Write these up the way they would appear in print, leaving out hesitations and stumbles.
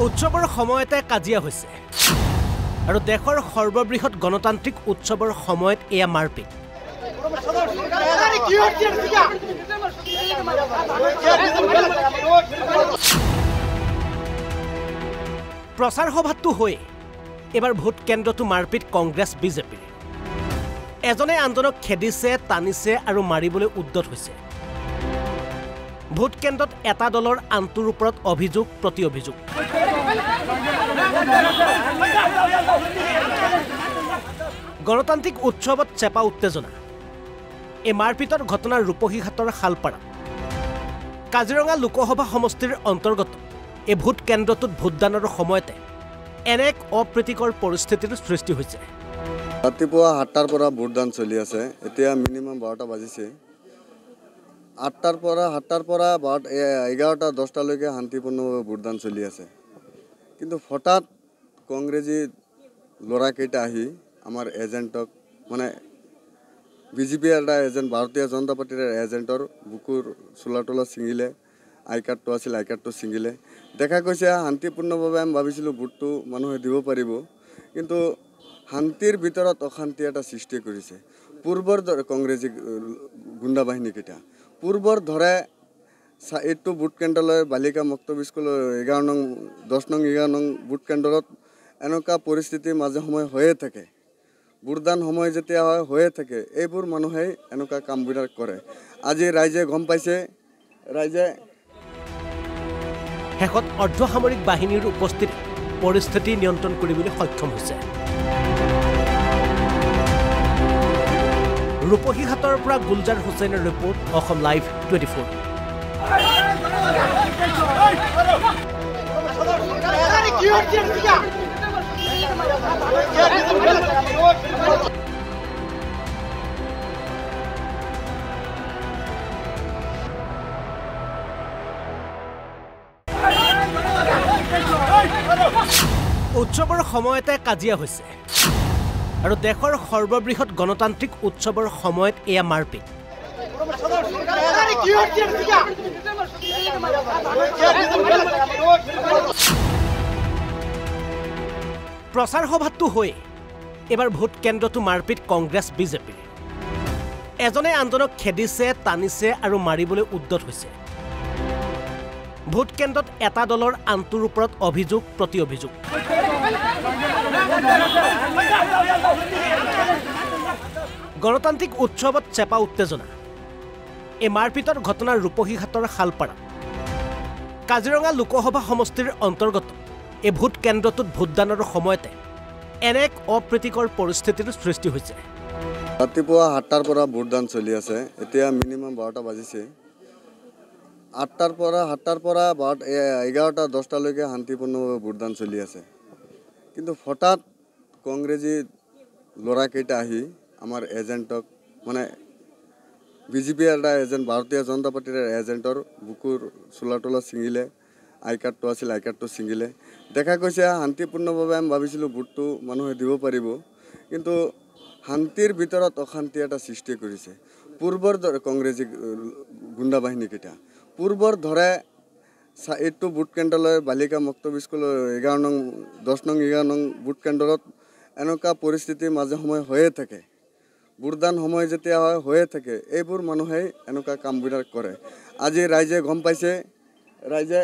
উৎসৱৰ সময়তে কাজিয়া হৈছে আৰু দেশৰ সৰ্ববৃহৎ গণতান্ত্ৰিক উৎসৱৰ সময়ত এয়া মাৰপিট। প্ৰচাৰ সভাটো হৈ এবাৰ ভোট কেন্দ্ৰটো মাৰপিট কংগ্ৰেছ বিজেপিৰ। এজনে আনজনক খেদিছে, টানিছে আৰু মাৰিবলৈ উদ্যত হৈছে। ভোট কেন্দ্ৰত এটা দলৰ আনটোৰ ওপৰত অভিযোগ প্ৰতি অভিযোগ। গণতান্ত্ৰিক উৎসৱত চেপা উত্তেজনা। এই মাৰপিটৰ ঘটনাৰ ৰূপহীঘাটৰ শালপাৰা কাজিৰঙা লোকসভা সমষ্টিৰ অন্তৰ্গত এই ভোট কেন্দ্ৰটোত ভোটদানৰ সময়তে এনে এক অপ্ৰীতিকৰ পৰিস্থিতিৰ সৃষ্টি হৈছে। ৰাতিপুৱা 7টাৰ পৰা ভোটদান চলি আছে। এতিয়া মিনিমাম 12টা বাজিছে। 7টাৰ পৰা 11টা 10টালৈকে শান্তিপূৰ্ণভাৱে ভোটদান চলি আছে। কিন্তু হঠাৎ কংগ্ৰেছী ল'ৰাকেইটা আহি আমাৰ এজেণ্টক মানে বিজেপিৰ এটা এজেণ্ট, ভাৰতীয় জনতা পাৰ্টিৰ এজেণ্টৰ বুকুৰ চোলা তোলা ছিঙিলে। আই কাৰ্ডটো আছিল, আই কাৰ্ডটো ছিঙিলে। দেখা গৈছে শান্তিপূৰ্ণভাৱে আমি ভাবিছিলোঁ ভোটটো মানুহে দিব পাৰিব, কিন্তু শান্তিৰ ভিতৰত অশান্তি এটা সৃষ্টি কৰিছে। পূৰ্বৰ দৰে কংগ্ৰেছী গুণ্ডা বাহিনীকেইটা পূৰ্বৰ ধৰে এইটো ভোট কেন্দ্ৰলৈ বালিকা মক্তব্য স্কুলৰ 10 নং 11 নং ভোট কেন্দ্ৰত এনেকুৱা পৰিস্থিতি মাজে সময়ে হৈয়ে থাকে। ভোটদান সময় যেতিয়া হৈয়ে থাকে, এইবোৰ মানুহেই এনেকুৱা কামবিলাক কৰে। আজি ৰাইজে গম পাইছে, ৰাইজে শেষত অৰ্ধসামৰিক বাহিনীৰ উপস্থিতি পৰিস্থিতি নিয়ন্ত্ৰণ কৰিবলৈ সক্ষম হৈছে। ৰূপহীঘাটৰ পৰা গুলজাৰ হুছেইনৰ ৰিপৰ্ট, অসম লাইভ 24। উৎসৱৰ সময়তে কাজিয়া হৈছে আৰু দেশৰ সৰ্ববৃহৎ গণতান্ত্ৰিক উৎসৱৰ সময়ত এয়া মাৰপিট। প্ৰচাৰ সভাটো হৈ এবাৰ ভোট কেন্দ্ৰটো মাৰপিট কংগ্ৰেছ বিজেপিৰ। এজনে আনজনক খেদিছে, টানিছে আৰু মাৰিবলৈ উদ্যত হৈছে। ভোট কেন্দ্ৰত এটা দলৰ আনটোৰ ওপৰত অভিযোগ প্ৰতি অভিযোগ। গণতান্ত্ৰিক উৎসৱত চেপা উত্তেজনা। এই মাৰপিটৰ ঘটনাৰ ৰূপহীঘাটৰ শালপাৰা কাজিৰঙা লোকসভা সমষ্টিৰ অন্তৰ্গত এই ভোট কেন্দ্ৰটোত ভোটদানৰ সময়তে এনে এক অপ্ৰীতিকৰ পৰিস্থিতিৰ সৃষ্টি হৈছে। ৰাতিপুৱা 7টাৰ পৰা ভোটদান চলি আছে। এতিয়া মিনিমাম 12টা বাজিছে। 7টাৰ পৰা 11টা 10টালৈকে শান্তিপূৰ্ণভাৱে ভোটদান চলি আছে। কিন্তু হঠাৎ কংগ্ৰেছী ল'ৰাকেইটা আহি আমাৰ এজেণ্টক মানে বিজেপিৰ এটা এজেণ্ট, ভাৰতীয় জনতা পাৰ্টিৰ এজেণ্টৰ বুকুৰ চোলা তোলা ছিঙিলে। আই কাৰ্ডটো আছিল, আই কাৰ্ডটো ছিঙিলে। দেখা গৈছে শান্তিপূৰ্ণভাৱে আমি ভাবিছিলোঁ ভোটটো মানুহে দিব পাৰিব, কিন্তু শান্তিৰ ভিতৰত অশান্তি এটা সৃষ্টি কৰিছে। পূৰ্বৰ দৰে কংগ্ৰেছী গুণ্ডা বাহিনীকেইটা পূৰ্বৰ ধৰে এইটো ভোট কেন্দ্ৰলৈ বালিকা মক্তব্য স্কুলৰ 10 নং 11 নং ভোট কেন্দ্ৰত এনেকুৱা পৰিস্থিতি মাজে সময়ে হৈয়ে থাকে। ভোটদান সময় যেতিয়া হৈয়ে থাকে, এইবোৰ মানুহেই এনেকুৱা কামবিলাক কৰে। আজি ৰাইজে গম পাইছে, ৰাইজে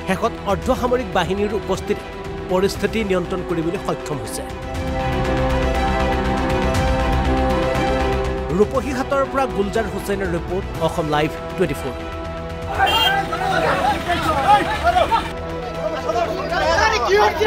শেষত অৰ্ধসামৰিক বাহিনীৰ উপস্থিতি পৰিস্থিতি নিয়ন্ত্ৰণ কৰিবলৈ সক্ষম হৈছে। ৰূপহীঘাটৰ পৰা গুলজাৰ হুছেইনৰ ৰিপৰ্ট, অসম লাইভ 24। কি হচ্ছে